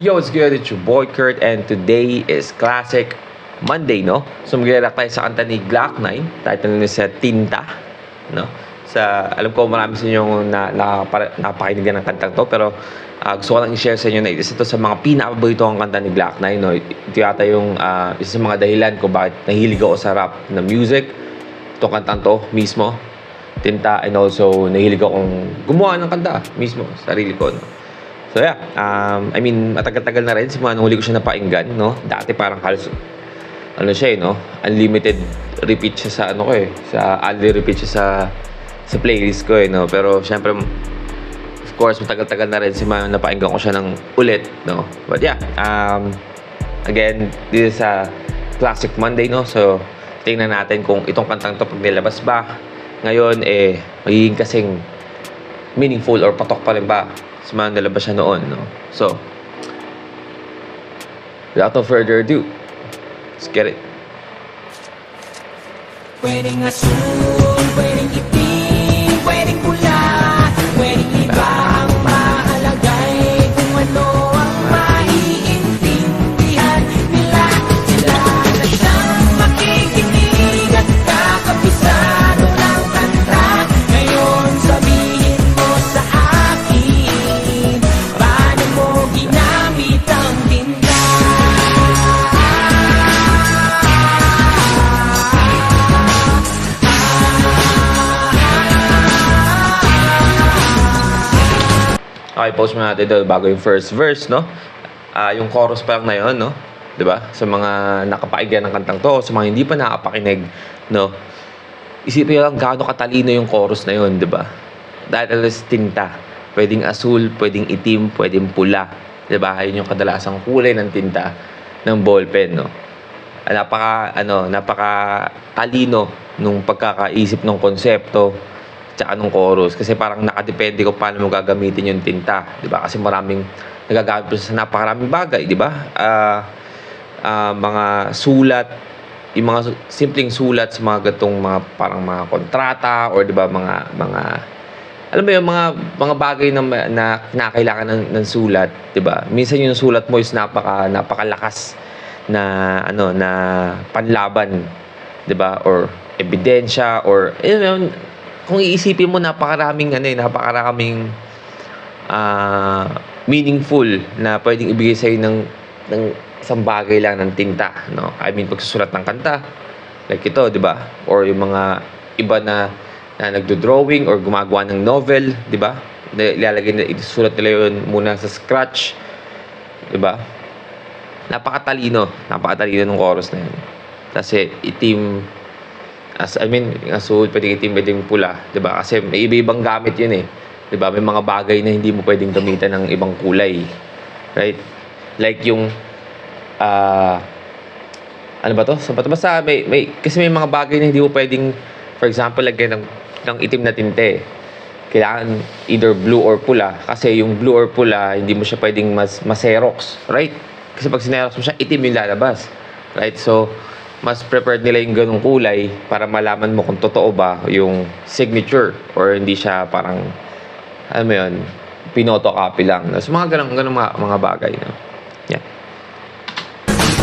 Yo, what's good? It's your boy Kurt and today is Classic Monday, no? So mag-react tayo sa kanta ni Glock 9. Title nila sa Tinta, no? Alam ko marami sa inyo napakinggan ng kantang to, pero gusto ko lang i-share sa inyo na isa to sa mga pinakapaborito kong kanta ni Glock 9, no? Ito yata yung isa sa mga dahilan kung bakit nahilig ako sa rap na music. Itong kantang to mismo, Tinta, and also nahilig akong gumawa ng kanta mismo, sarili ko, no? So yeah, I mean, matagal-tagal na rin simula nung huli ko siya napakinggan, no? Dati parang halos, siya no? Unlimited repeat siya sa unlimited repeat siya sa playlist ko, no? Pero syempre, of course, matagal-tagal na rin simula nung napakinggan ko siya ng ulit, no? But yeah, again, this is a Classic Monday, no? So, tingnan natin kung itong kantang to pag nilabas ba ngayon, magiging kasing meaningful or patok pa rin ba sa mga nalabas siya noon, no? So, without no further ado, let's get it. Pwedeng asul, pwedeng itim, pwedeng pula, pwedeng iba ang mahalagay. Kung ano ang maiintindihan nila, sila na siyang makikinig at kakabisado ng kanta. Ngayon sabihin mo sa akin, paano mo ginamit ang tinta? Okay, post mo natin ito bago yung first verse, no? Yung chorus pa lang na yun, no? Diba? Sa mga nakapakinggan ng kantang to, sa mga hindi pa nakapakinig, no? Isipin nyo lang gaano katalino yung chorus na yun, diba? Dahil is tinta. Pwedeng asul, pwedeng itim, pwedeng pula. Diba? Yun yung kadalasang kulay ng tinta ng ballpen, no? Napaka talino nung pagkakaisip ng konsepto tsaka nung chorus, kasi parang nakadepende kung paano mo gagamitin yung tinta, di ba? Kasi maraming nagagamit sa napakaraming bagay, di ba? Mga sulat, yung mga simpleng sulat sa mga gatong mga parang mga kontrata, or di ba mga alam mo yung mga bagay na kinakailangan ng sulat, di ba? Minsan yung sulat mo is napakalakas na na panlaban, di ba? Or ebidensya, or kung iisipin mo, napakaraming meaningful na pwedeng ibigay sa'yo ng isang bagay lang ng tinta, no? I mean, pagsusulat ng kanta, like ito, di ba? Or yung mga iba na nagdo-drawing or gumagawa ng novel, di ba? Ilalagay na, isusulat nila yun muna sa scratch, di ba? Napakatalino ng chorus na yun. Kasi itim, asul, pwedeng itim, pwedeng pula, 'di ba? Kasi may iba-ibang gamit 'yun 'di ba? May mga bagay na hindi mo pwedeng gamitan ng ibang kulay. Right? Like yung ano ba 'to? Basta kasi may mga bagay na hindi mo pwedeng, for example, lagyan ng itim na tinte. Kailangan either blue or pula, kasi yung blue or pula hindi mo siya pwedeng mas-xerox, right? Kasi pag sinerox mo siya, itim yung lalabas. Right? So, mas prepared nila yung ganung kulay para malaman mo kung totoo ba yung signature or hindi siya parang, alam mo yun, pinotocopy lang. So, mga ganun mga bagay, no? Yeah.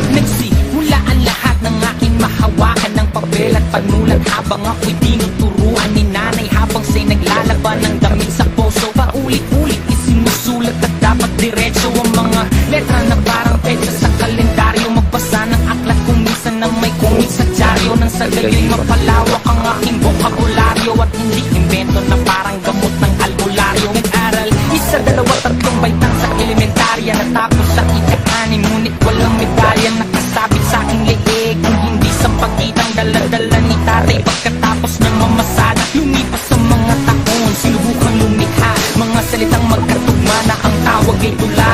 Nagsimula ang lahat ng aking mahawakan ng papel at panulat habang ako'y tinuturuan ni nanay habang siya'y naglalaban ng damit sa poso. Paulit-ulit isinusulat at dapat diretso ang mga letra na parang petsa sa kalendaryo. Magbasa ng aklat kung minsan na may kumit sa dyaryo. Nang sa galing mapalawak ang aking bokabularyo at hindi invento na parang gamot ng albularyo. Nag-aral, isa, dalawa, tatlong baitang sa elementarya. Natapos sa ika-anim, ngunit walang medalya nakasabit sa aking leeg. Kung hindi sa pagkitang dala-dala ni tatay. Pagkatapos ng mamasada, lumipas sa mga taon, sinubukang lumikha mga salitang magkatugma na ang tawag ay tula.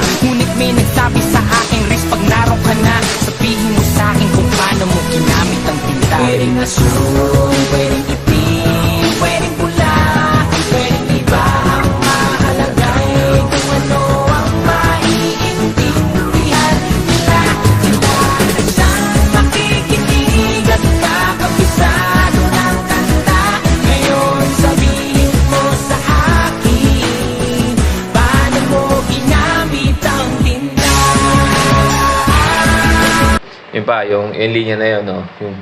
Yun pa, yung linya na yun, no? Yung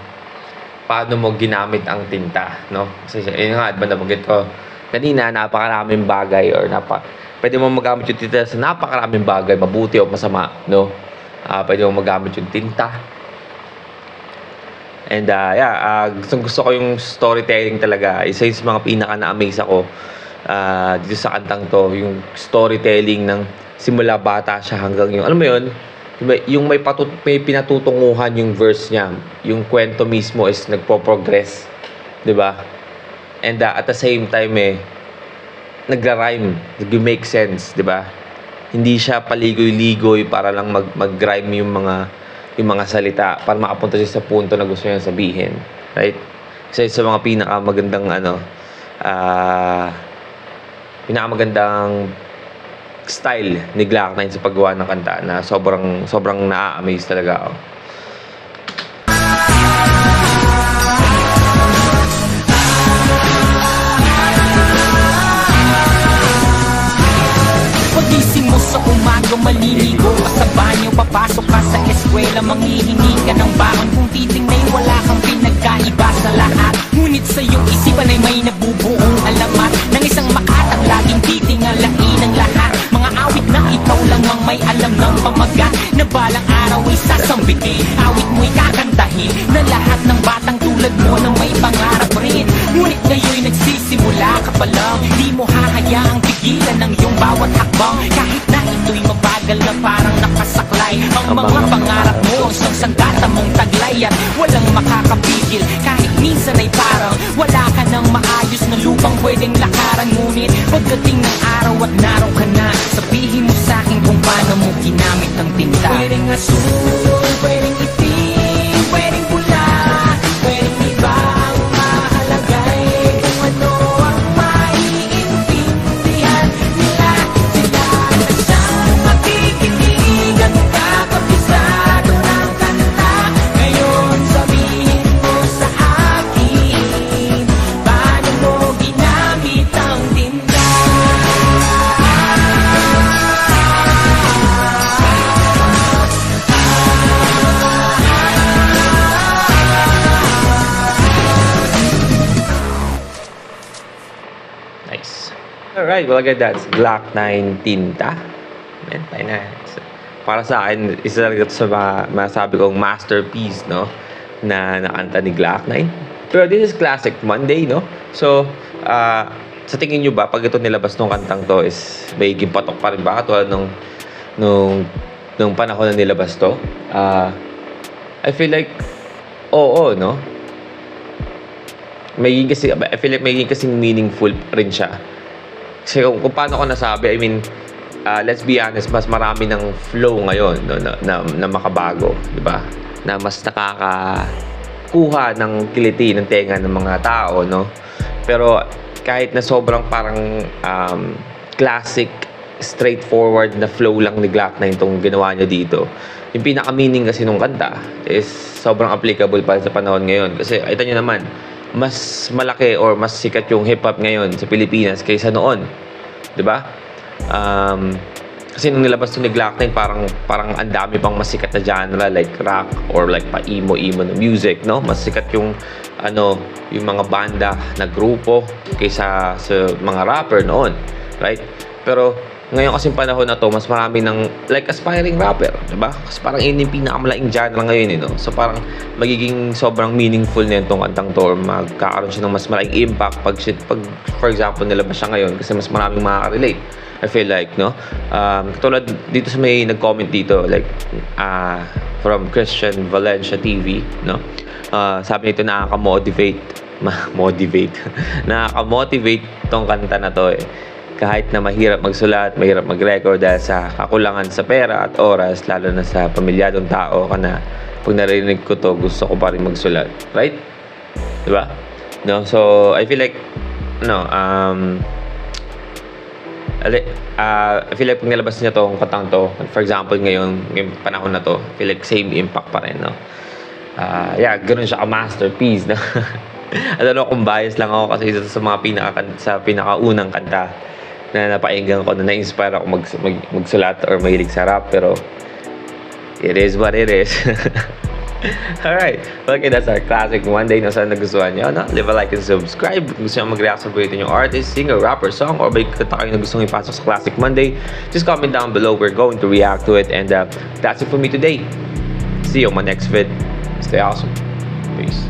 paano mo ginamit ang tinta, no? Kasi yun nga, diba nabanggit ko kanina, napakaraming bagay or pwede mo magamit yung tinta sa napakaraming bagay, mabuti o masama, no? Pwede mo magamit yung tinta. And gusto ko yung storytelling talaga. Isa yung sa mga pinaka-na-amaze ako dito sa kantang to, yung storytelling ng simula bata siya hanggang yung, alam mo yun, yung may pinatutunguhan yung verse niya, yung kwento mismo is nagpo-progress, 'di ba? And at the same time nagra-rhyme, nag-make sense, 'di ba? Hindi siya paligoy-ligoy para lang mag-rhyme yung mga salita para makapunta siya sa punto na gusto niya sabihin, right? Isa sa mga pinakamagandang style ni Glock 9 sa paggawa ng kanta na sobrang na-amaze talaga ako. Pagising mo sa umaga, maliligo ka sa banyo, papasok ka sa eskwela, manghihingi ka ng baon. Kung titingnan, wala kang pinagkaiba sa lahat. Ngunit sa iyong isipan ay may nabubuong alamat ng isang makatang laging titingalain ang lahat. Mga awit na ikaw lang ang may alam ng pamagat, na balang araw ay sasambitin. Awit mo'y kakantahin na lahat ng batang tulad mo na may pangarap rin. Ngunit ngayon'y nagsisimula ka pa lang, di mo hahayaang pigilan ng iyong bawat hakbang. Kahit na ito'y mabagal na parang nakasaklay, ang mga pangarap mo isang sanggata mong taglay. At walang makakapigil, kahit minsan ay parang wala ka ng maayos na lupang pwedeng lakaran. Ngunit pagdating ng araw at naroon ka na, sabihin mo sa'kin kung paano mo ginamit ang tinta. Pwedeng asul, pwedeng itim, pwedeng pula, pwedeng iba ang mahalagay. Kung ano ang maiintindihan nila, sila na siyang makikinig at kakabisado ng kanta. Ngayon sabihin mo sa akin, paano mo ginamit ang tinta? Nice. Alright, well again, that's Glock 9 Tinta. Man, tayo na. Para sa akin, isa talaga ito sa masabi kong masterpiece, no? Na nakanta ni Glock 9. Pero this is classic Monday, no? So, sa tingin nyo ba, pag ito nilabas nung kantang to is may patok pa rin ba? Katulad nung panahon na nilabas to? I feel like, oo, no? I feel like magiging kasing meaningful rin siya. Kasi kung paano ko nasabi, I mean, let's be honest, mas marami ng flow ngayon, no, na makabago, di ba? Na mas nakakakuha ng kiliti ng tenga ng mga tao, no? Pero kahit na sobrang parang classic, straightforward na flow lang ni Glock 9 itong ginawa niya dito, yung pinaka-meaning kasi nung kanta is sobrang applicable pa sa panahon ngayon. Kasi ito nyo naman, mas malaki or mas sikat yung hip-hop ngayon sa Pilipinas kaysa noon. 'Di ba? Kasi nung nilabas to ni Glock 9, parang ang dami pang mas sikat na genre like rock or like pa-emo na music, no? Mas sikat yung yung mga banda na grupo kaysa sa mga rapper noon, right? Pero ngayon kasing panahon na to, mas marami ng like aspiring rapper, 'di ba? Kasi parang yun yung pinakamalaking genre ngayon, no? So parang magiging sobrang meaningful na itong kantang to, or magkakaroon siya ng mas malaking impact pag for example nilabas siya ngayon kasi mas maraming makaka-relate. I feel like, no? Katulad dito sa may nag-comment dito, like from Christian Valencia TV, no? Sabi nito, nakaka-motivate tong kanta na to kahit na mahirap magsulat, mahirap mag-record dahil sa kakulangan sa pera at oras, lalo na sa pamilyadong tao ka na pag narinig ko to, gusto ko pa rin magsulat. Right? Diba? No? So, I feel like, I feel like pag nilabas niya tong kantang to, for example, ngayong panahon na to, I feel like same impact pa rin, no? Ganoon siya ka-masterpiece, no? Alam mo kung bias lang ako kasi isa sa mga pinakaunang kanta na napainggan ko, na na-inspire ako magsulat or mahilig sa rap, pero it is what it is. Alright. Okay, that's our classic Monday na sana nagustuhan nyo. No? Leave a like and subscribe. Kung gusto nyo mag-react sa paborito nyong artist, singer, rapper, song, or may kanta kayo na gustong ipasok sa Classic Monday, just comment down below. We're going to react to it. And that's it for me today. See you on my next vid. Stay awesome. Peace.